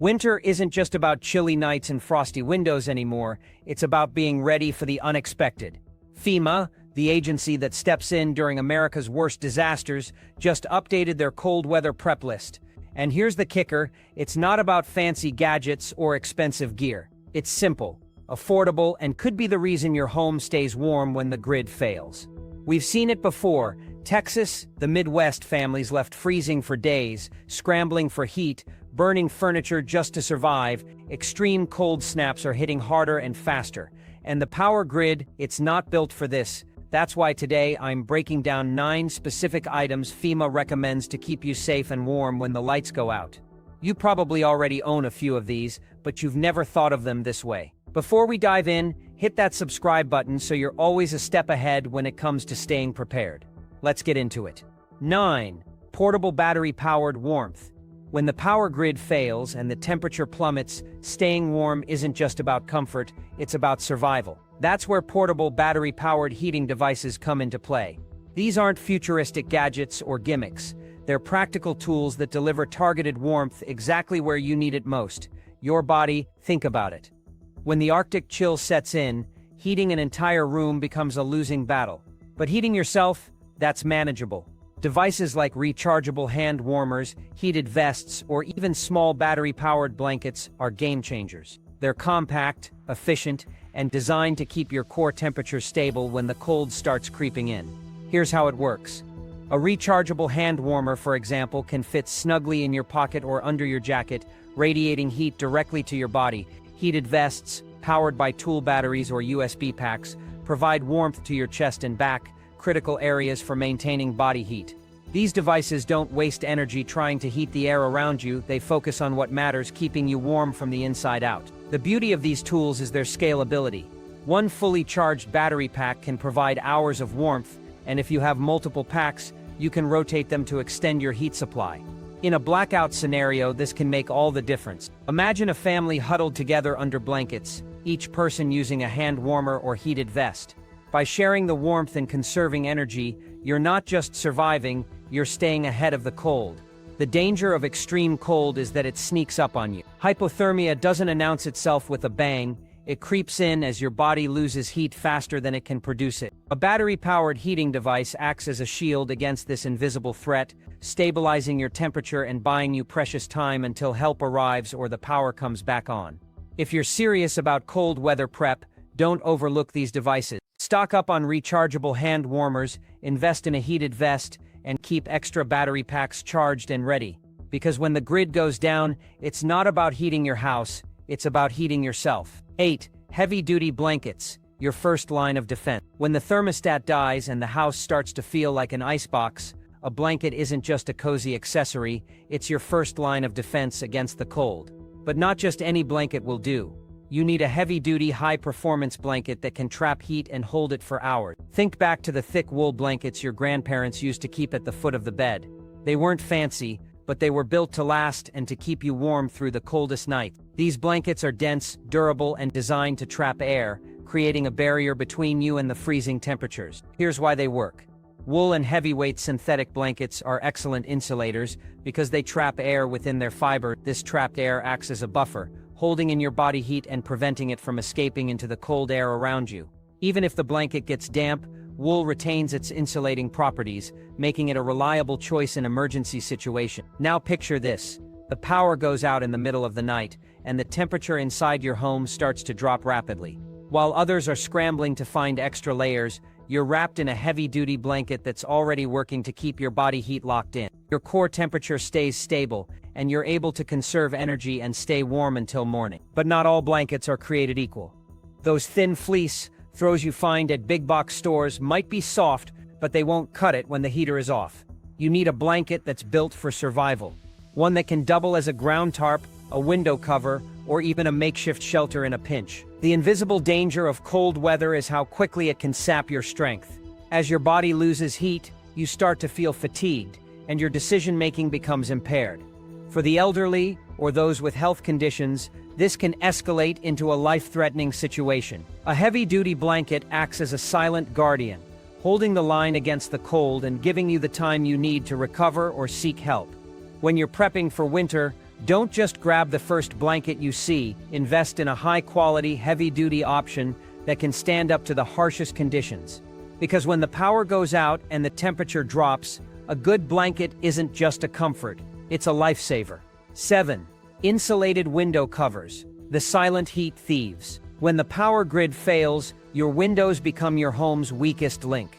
Winter isn't just about chilly nights and frosty windows anymore, it's about being ready for the unexpected. FEMA, the agency that steps in during America's worst disasters, just updated their cold weather prep list. And here's the kicker, it's not about fancy gadgets or expensive gear. It's simple, affordable, and could be the reason your home stays warm when the grid fails. We've seen it before. Texas, the Midwest families left freezing for days, scrambling for heat, burning furniture just to survive. Extreme cold snaps are hitting harder and faster. And the power grid, it's not built for this. That's why today I'm breaking down 9 specific items FEMA recommends to keep you safe and warm when the lights go out. You probably already own a few of these, but you've never thought of them this way. Before we dive in, hit that subscribe button so you're always a step ahead when it comes to staying prepared. Let's get into it. 9. Portable battery-powered warmth. When the power grid fails and the temperature plummets, staying warm isn't just about comfort, it's about survival. That's where portable battery-powered heating devices come into play. These aren't futuristic gadgets or gimmicks. They're practical tools that deliver targeted warmth exactly where you need it most. Your body, think about it. When the Arctic chill sets in, heating an entire room becomes a losing battle. But heating yourself, that's manageable. Devices like rechargeable hand warmers, heated vests, or even small battery-powered blankets are game changers. They're compact, efficient, and designed to keep your core temperature stable when the cold starts creeping in. Here's how it works. A rechargeable hand warmer, for example, can fit snugly in your pocket or under your jacket, radiating heat directly to your body. Heated vests, powered by tool batteries or USB packs, provide warmth to your chest and back, critical areas for maintaining body heat. These devices don't waste energy trying to heat the air around you, they focus on what matters, keeping you warm from the inside out. The beauty of these tools is their scalability. One fully charged battery pack can provide hours of warmth, and if you have multiple packs, you can rotate them to extend your heat supply. In a blackout scenario, this can make all the difference. Imagine a family huddled together under blankets, each person using a hand warmer or heated vest. By sharing the warmth and conserving energy, you're not just surviving, you're staying ahead of the cold. The danger of extreme cold is that it sneaks up on you. Hypothermia doesn't announce itself with a bang, it creeps in as your body loses heat faster than it can produce it. A battery-powered heating device acts as a shield against this invisible threat, stabilizing your temperature and buying you precious time until help arrives or the power comes back on. If you're serious about cold weather prep, don't overlook these devices. Stock up on rechargeable hand warmers, invest in a heated vest, and keep extra battery packs charged and ready. Because when the grid goes down, it's not about heating your house, it's about heating yourself. 8. Heavy-duty blankets, your first line of defense. When the thermostat dies and the house starts to feel like an icebox, a blanket isn't just a cozy accessory, it's your first line of defense against the cold. But not just any blanket will do. You need a heavy-duty, high-performance blanket that can trap heat and hold it for hours. Think back to the thick wool blankets your grandparents used to keep at the foot of the bed. They weren't fancy, but they were built to last and to keep you warm through the coldest night. These blankets are dense, durable, and designed to trap air, creating a barrier between you and the freezing temperatures. Here's why they work. Wool and heavyweight synthetic blankets are excellent insulators because they trap air within their fiber. This trapped air acts as a buffer, holding in your body heat and preventing it from escaping into the cold air around you. Even if the blanket gets damp, wool retains its insulating properties, making it a reliable choice in emergency situations. Now picture this. The power goes out in the middle of the night, and the temperature inside your home starts to drop rapidly. While others are scrambling to find extra layers, you're wrapped in a heavy-duty blanket that's already working to keep your body heat locked in. Your core temperature stays stable, and you're able to conserve energy and stay warm until morning. But not all blankets are created equal. Those thin fleece throws you find at big box stores might be soft, but they won't cut it when the heater is off. You need a blanket that's built for survival. One that can double as a ground tarp, a window cover, or even a makeshift shelter in a pinch. The invisible danger of cold weather is how quickly it can sap your strength. As your body loses heat, you start to feel fatigued, and your decision-making becomes impaired. For the elderly or those with health conditions, this can escalate into a life-threatening situation. A heavy-duty blanket acts as a silent guardian, holding the line against the cold and giving you the time you need to recover or seek help. When you're prepping for winter, Don't just grab the first blanket you see, invest in a high-quality, heavy-duty option that can stand up to the harshest conditions. Because when the power goes out and the temperature drops, a good blanket isn't just a comfort, it's a lifesaver. 7. Insulated window covers. The silent heat thieves. When the power grid fails, your windows become your home's weakest link.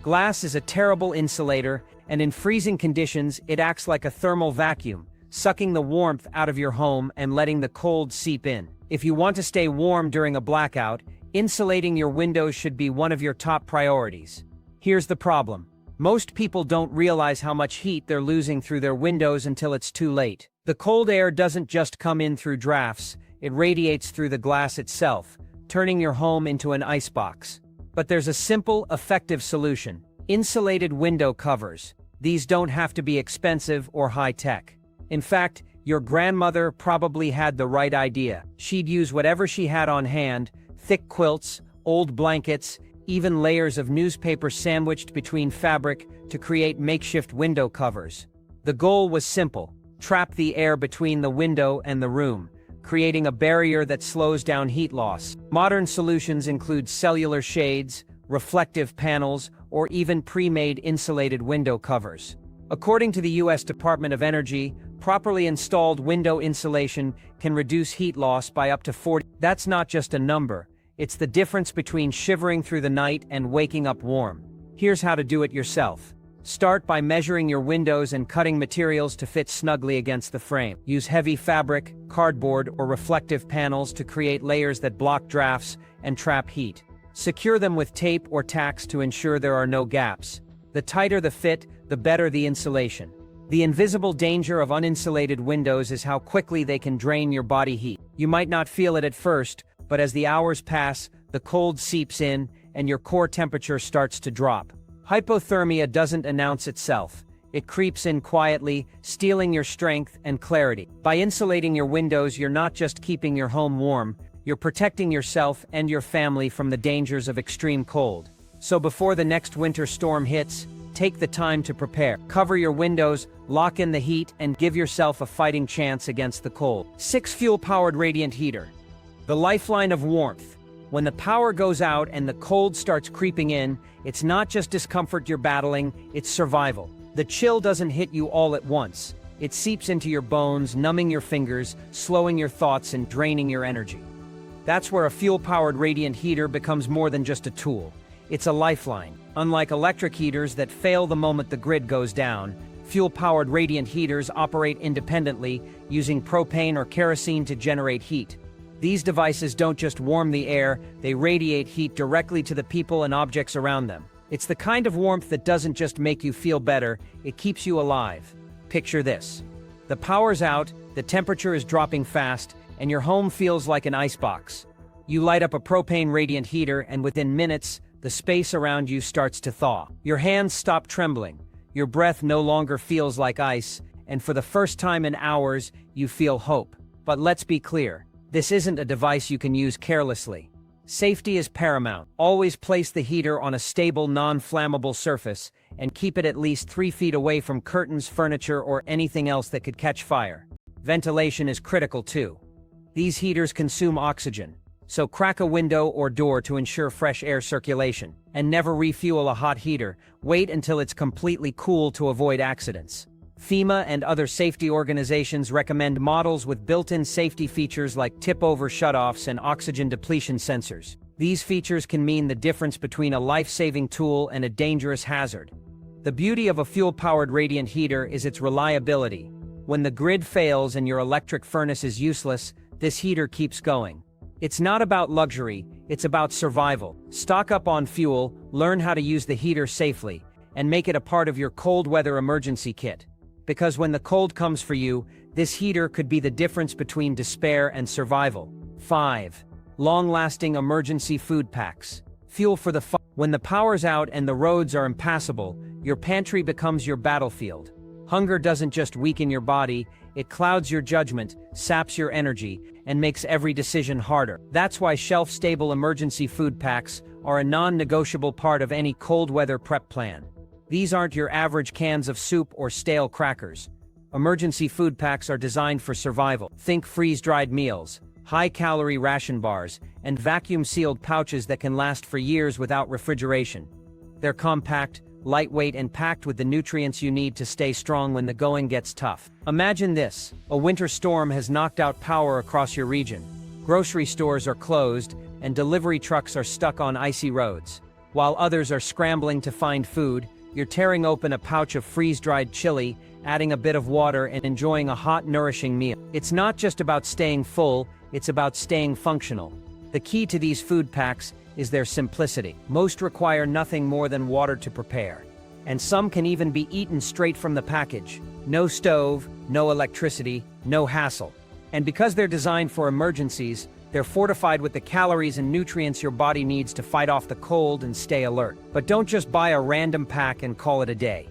Glass is a terrible insulator, and in freezing conditions, it acts like a thermal vacuum, sucking the warmth out of your home and letting the cold seep in. If you want to stay warm during a blackout, insulating your windows should be one of your top priorities. Here's the problem. Most people don't realize how much heat they're losing through their windows until it's too late. The cold air doesn't just come in through drafts, it radiates through the glass itself, turning your home into an icebox. But there's a simple, effective solution. Insulated window covers. These don't have to be expensive or high-tech. In fact, your grandmother probably had the right idea. She'd use whatever she had on hand, thick quilts, old blankets, even layers of newspaper sandwiched between fabric to create makeshift window covers. The goal was simple: trap the air between the window and the room, creating a barrier that slows down heat loss. Modern solutions include cellular shades, reflective panels, or even pre-made insulated window covers. According to the U.S. Department of Energy, properly installed window insulation can reduce heat loss by up to 40%. That's not just a number, it's the difference between shivering through the night and waking up warm. Here's how to do it yourself. Start by measuring your windows and cutting materials to fit snugly against the frame. Use heavy fabric, cardboard, or reflective panels to create layers that block drafts and trap heat. Secure them with tape or tacks to ensure there are no gaps. The tighter the fit, the better the insulation. The invisible danger of uninsulated windows is how quickly they can drain your body heat. You might not feel it at first, but as the hours pass, the cold seeps in and your core temperature starts to drop. Hypothermia doesn't announce itself. It creeps in quietly, stealing your strength and clarity. By insulating your windows, you're not just keeping your home warm, you're protecting yourself and your family from the dangers of extreme cold. So before the next winter storm hits, take the time to prepare. Cover your windows, lock in the heat, and give yourself a fighting chance against the cold. 6. Fuel-powered radiant heater. The lifeline of warmth. When the power goes out and the cold starts creeping in, it's not just discomfort you're battling, it's survival. The chill doesn't hit you all at once. It seeps into your bones, numbing your fingers, slowing your thoughts, and draining your energy. That's where a fuel-powered radiant heater becomes more than just a tool. It's a lifeline. Unlike electric heaters that fail the moment the grid goes down, fuel-powered radiant heaters operate independently, using propane or kerosene to generate heat. These devices don't just warm the air, they radiate heat directly to the people and objects around them. It's the kind of warmth that doesn't just make you feel better, it keeps you alive. Picture this. The power's out, the temperature is dropping fast, and your home feels like an icebox. You light up a propane radiant heater, and within minutes, the space around you starts to thaw. Your hands stop trembling, your breath no longer feels like ice, and for the first time in hours, you feel hope. But let's be clear, this isn't a device you can use carelessly. Safety is paramount. Always place the heater on a stable, non-flammable surface, and keep it at least 3 feet away from curtains, furniture, or anything else that could catch fire. Ventilation is critical too. These heaters consume oxygen, so crack a window or door to ensure fresh air circulation. And never refuel a hot heater. Wait until it's completely cool to avoid accidents. FEMA and other safety organizations recommend models with built-in safety features like tip-over shutoffs and oxygen depletion sensors. These features can mean the difference between a life-saving tool and a dangerous hazard. The beauty of a fuel-powered radiant heater is its reliability. When the grid fails and your electric furnace is useless, this heater keeps going. It's not about luxury, it's about survival. Stock up on fuel, learn how to use the heater safely, and make it a part of your cold weather emergency kit. Because when the cold comes for you, this heater could be the difference between despair and survival. 5. Long-lasting emergency food packs. Fuel for the fire. When the power's out and the roads are impassable, your pantry becomes your battlefield. Hunger doesn't just weaken your body, it clouds your judgment, saps your energy, and makes every decision harder. That's why shelf-stable emergency food packs are a non-negotiable part of any cold weather prep plan. These aren't your average cans of soup or stale crackers. Emergency food packs are designed for survival. Think freeze-dried meals, high-calorie ration bars, and vacuum-sealed pouches that can last for years without refrigeration. They're compact, lightweight, and packed with the nutrients you need to stay strong when the going gets tough. Imagine this: a winter storm has knocked out power across your region. Grocery stores are closed, and delivery trucks are stuck on icy roads. While others are scrambling to find food, you're tearing open a pouch of freeze-dried chili, adding a bit of water, and enjoying a hot, nourishing meal. It's not just about staying full, it's about staying functional. The key to these food packs is their simplicity. Most require nothing more than water to prepare. And some can even be eaten straight from the package. No stove, no electricity, no hassle. And because they're designed for emergencies, they're fortified with the calories and nutrients your body needs to fight off the cold and stay alert. But don't just buy a random pack and call it a day.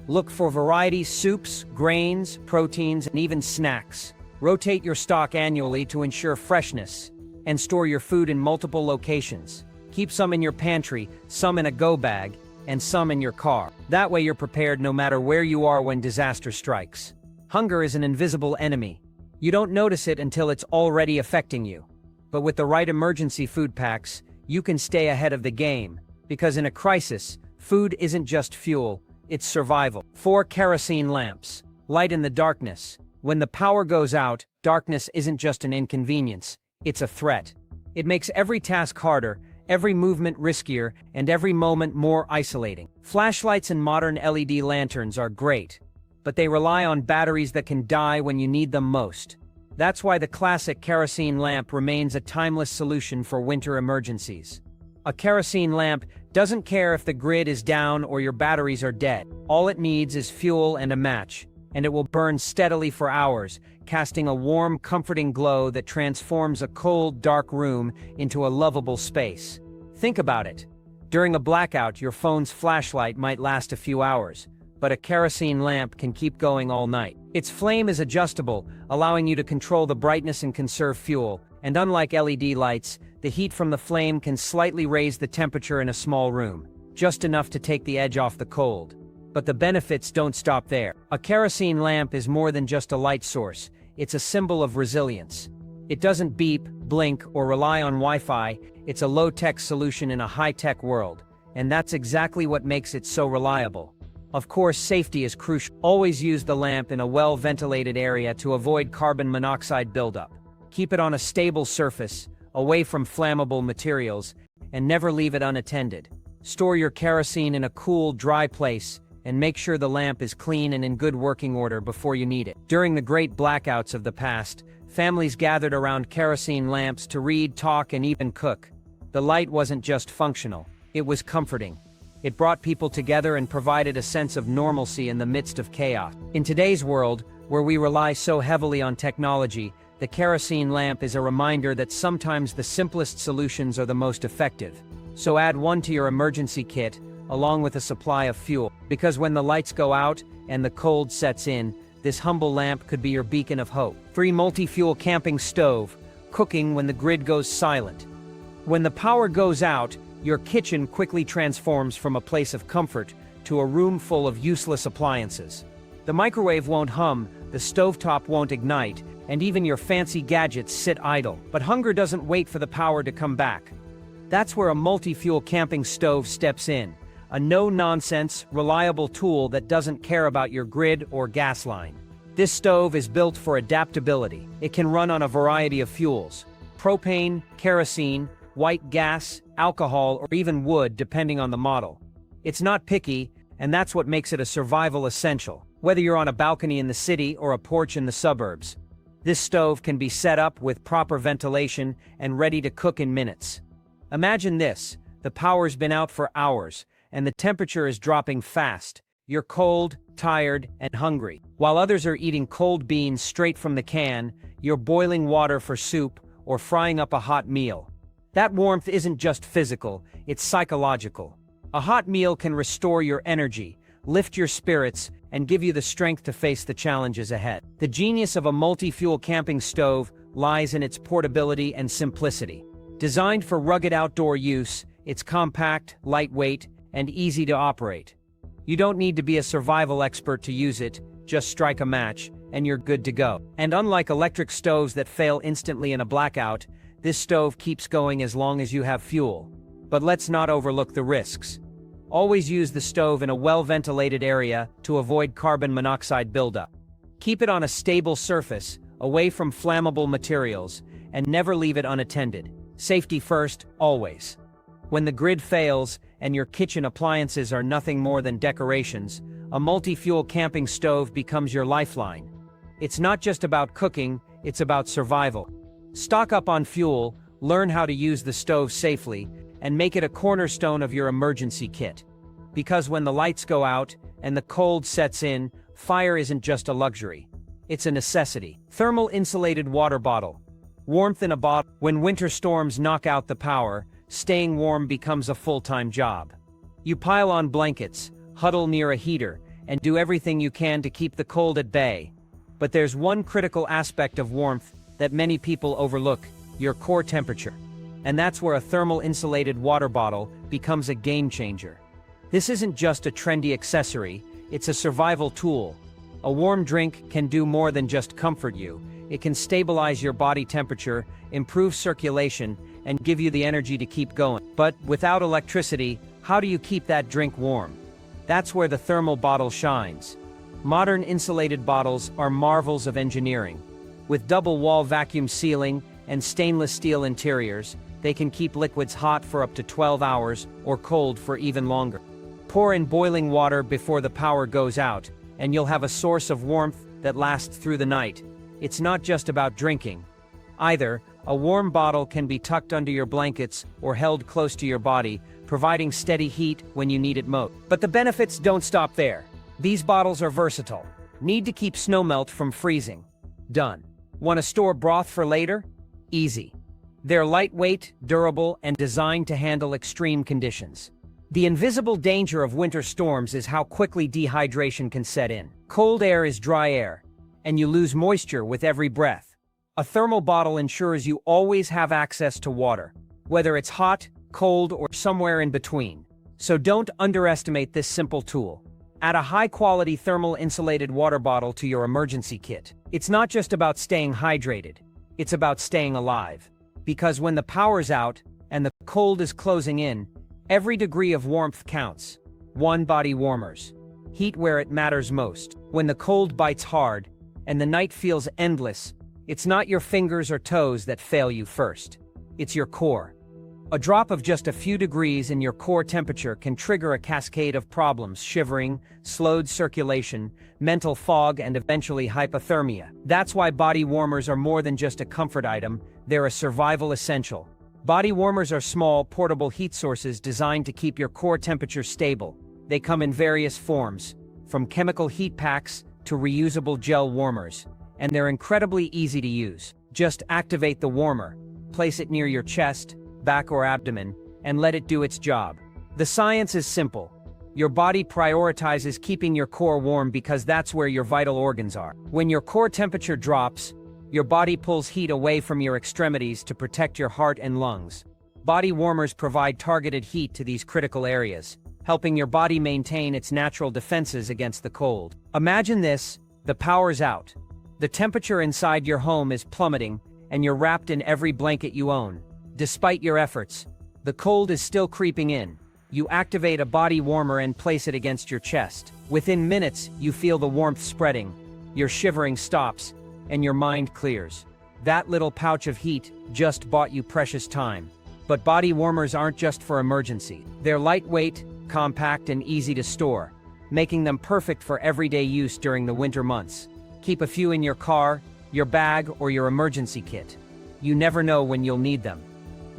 Look for variety: soups, grains, proteins, and even snacks. Rotate your stock annually to ensure freshness, and store your food in multiple locations. Keep some in your pantry, some in a go bag, and some in your car. That way you're prepared no matter where you are when disaster strikes. Hunger is an invisible enemy. You don't notice it until it's already affecting you. But with the right emergency food packs, you can stay ahead of the game. Because in a crisis, food isn't just fuel, it's survival. 4 kerosene lamps. Light in the darkness. When the power goes out, darkness isn't just an inconvenience, it's a threat. It makes every task harder, every movement riskier, and every moment more isolating. Flashlights and modern LED lanterns are great, but they rely on batteries that can die when you need them most. That's why the classic kerosene lamp remains a timeless solution for winter emergencies. A kerosene lamp doesn't care if the grid is down or your batteries are dead. All it needs is fuel and a match, and it will burn steadily for hours, casting a warm, comforting glow that transforms a cold, dark room into a lovable space. Think about it. During a blackout, your phone's flashlight might last a few hours, but a kerosene lamp can keep going all night. Its flame is adjustable, allowing you to control the brightness and conserve fuel, and unlike LED lights, the heat from the flame can slightly raise the temperature in a small room, just enough to take the edge off the cold. But the benefits don't stop there. A kerosene lamp is more than just a light source, it's a symbol of resilience. It doesn't beep, blink, or rely on Wi-Fi, it's a low-tech solution in a high-tech world, and that's exactly what makes it so reliable. Of course, safety is crucial. Always use the lamp in a well-ventilated area to avoid carbon monoxide buildup. Keep it on a stable surface, away from flammable materials, and never leave it unattended. Store your kerosene in a cool, dry place, and make sure the lamp is clean and in good working order before you need it. During the great blackouts of the past, families gathered around kerosene lamps to read, talk, and even cook. The light wasn't just functional, it was comforting. It brought people together and provided a sense of normalcy in the midst of chaos. In today's world, where we rely so heavily on technology, the kerosene lamp is a reminder that sometimes the simplest solutions are the most effective. So add one to your emergency kit, along with a supply of fuel. Because when the lights go out and the cold sets in, this humble lamp could be your beacon of hope. Free multi-fuel camping stove, cooking when the grid goes silent. When the power goes out, your kitchen quickly transforms from a place of comfort to a room full of useless appliances. The microwave won't hum, the stovetop won't ignite, and even your fancy gadgets sit idle. But hunger doesn't wait for the power to come back. That's where a multi-fuel camping stove steps in. A no-nonsense, reliable tool that doesn't care about your grid or gas line. This stove is built for adaptability. It can run on a variety of fuels: propane, kerosene, white gas, alcohol, or even wood, depending on the model. It's not picky, and that's what makes it a survival essential. Whether you're on a balcony in the city or a porch in the suburbs, this stove can be set up with proper ventilation and ready to cook in minutes. Imagine this: the power's been out for hours, and the temperature is dropping fast. You're cold, tired, and hungry. While others are eating cold beans straight from the can, you're boiling water for soup or frying up a hot meal. That warmth isn't just physical, it's psychological. A hot meal can restore your energy, lift your spirits, and give you the strength to face the challenges ahead. The genius of a multi-fuel camping stove lies in its portability and simplicity. Designed for rugged outdoor use, it's compact, lightweight, and easy to operate. You don't need to be a survival expert to use it, Just strike a match, and you're good to go. And unlike electric stoves that fail instantly in a blackout, this stove keeps going as long as you have fuel. But let's not overlook the risks. Always use the stove in a well-ventilated area to avoid carbon monoxide buildup. Keep it on a stable surface, away from flammable materials, and never leave it unattended. Safety first, always. When the grid fails, and your kitchen appliances are nothing more than decorations, a multi-fuel camping stove becomes your lifeline. It's not just about cooking, it's about survival. Stock up on fuel, learn how to use the stove safely, and make it a cornerstone of your emergency kit. Because when the lights go out, and the cold sets in, fire isn't just a luxury. It's a necessity. Thermal insulated water bottle. Warmth in a bottle. When winter storms knock out the power, staying warm becomes a full-time job. You pile on blankets, huddle near a heater, and do everything you can to keep the cold at bay. But there's one critical aspect of warmth that many people overlook: your core temperature. And that's where a thermal insulated water bottle becomes a game changer. This isn't just a trendy accessory, it's a survival tool. A warm drink can do more than just comfort you. It can stabilize your body temperature, improve circulation, and give you the energy to keep going. But without electricity, how do you keep that drink warm? That's where the thermal bottle shines. Modern insulated bottles are marvels of engineering. With double-wall vacuum sealing and stainless steel interiors, they can keep liquids hot for up to 12 hours or cold for even longer. Pour in boiling water before the power goes out, and you'll have a source of warmth that lasts through the night. It's not just about drinking. Either, a warm bottle can be tucked under your blankets or held close to your body, providing steady heat when you need it most. But the benefits don't stop there. These bottles are versatile. Need to keep snowmelt from freezing? Done. Want to store broth for later? Easy. They're lightweight, durable, and designed to handle extreme conditions. The invisible danger of winter storms is how quickly dehydration can set in. Cold air is dry air, and you lose moisture with every breath. A thermal bottle ensures you always have access to water, whether it's hot, cold, or somewhere in between. So don't underestimate this simple tool. Add a high-quality thermal insulated water bottle to your emergency kit. It's not just about staying hydrated, it's about staying alive. Because when the power's out and the cold is closing in, every degree of warmth counts. One body warmers. Heat where it matters most. When the cold bites hard and the night feels endless, it's not your fingers or toes that fail you first. It's your core. A drop of just a few degrees in your core temperature can trigger a cascade of problems: shivering, slowed circulation, mental fog, and eventually hypothermia. That's why body warmers are more than just a comfort item, they're a survival essential. Body warmers are small, portable heat sources designed to keep your core temperature stable. They come in various forms, from chemical heat packs to reusable gel warmers, and they're incredibly easy to use. Just activate the warmer, place it near your chest, back, or abdomen, and let it do its job. The science is simple. Your body prioritizes keeping your core warm because that's where your vital organs are. When your core temperature drops, your body pulls heat away from your extremities to protect your heart and lungs. Body warmers provide targeted heat to these critical areas, helping your body maintain its natural defenses against the cold. Imagine this: the power's out. The temperature inside your home is plummeting, and you're wrapped in every blanket you own. Despite your efforts, the cold is still creeping in. You activate a body warmer and place it against your chest. Within minutes, you feel the warmth spreading, your shivering stops, and your mind clears. That little pouch of heat just bought you precious time. But body warmers aren't just for emergency. They're lightweight, compact, and easy to store, making them perfect for everyday use during the winter months. Keep a few in your car, your bag, or your emergency kit. You never know when you'll need them.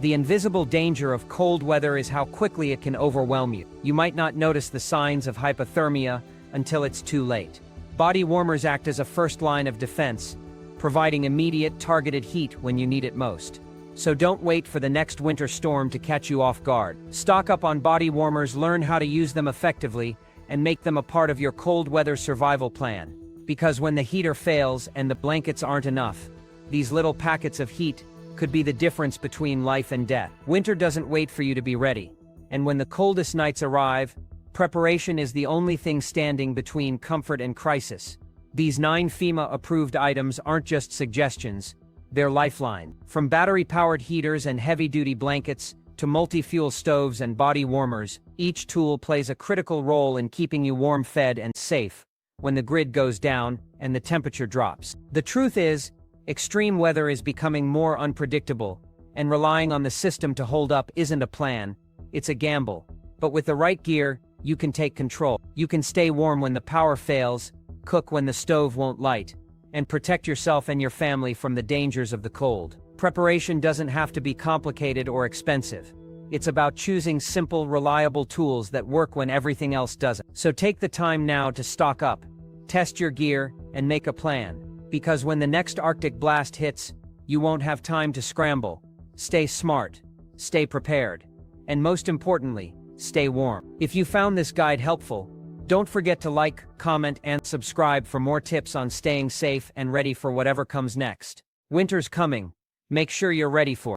The invisible danger of cold weather is how quickly it can overwhelm you. You might not notice the signs of hypothermia until it's too late. Body warmers act as a first line of defense, providing immediate, targeted heat when you need it most. So don't wait for the next winter storm to catch you off guard. Stock up on body warmers, learn how to use them effectively, and make them a part of your cold weather survival plan. Because when the heater fails and the blankets aren't enough, these little packets of heat could be the difference between life and death. Winter doesn't wait for you to be ready. And when the coldest nights arrive, preparation is the only thing standing between comfort and crisis. These 9 FEMA-approved items aren't just suggestions, they're lifeline. From battery-powered heaters and heavy-duty blankets to multi-fuel stoves and body warmers, each tool plays a critical role in keeping you warm, fed, and safe when the grid goes down and the temperature drops. The truth is, extreme weather is becoming more unpredictable, and relying on the system to hold up isn't a plan, it's a gamble. But with the right gear, you can take control. You can stay warm when the power fails, cook when the stove won't light, and protect yourself and your family from the dangers of the cold. Preparation doesn't have to be complicated or expensive. It's about choosing simple, reliable tools that work when everything else doesn't. So take the time now to stock up, test your gear, and make a plan. Because when the next Arctic blast hits, you won't have time to scramble. Stay smart, stay prepared, and most importantly, stay warm. If you found this guide helpful, don't forget to like, comment, and subscribe for more tips on staying safe and ready for whatever comes next. Winter's coming. Make sure you're ready for it.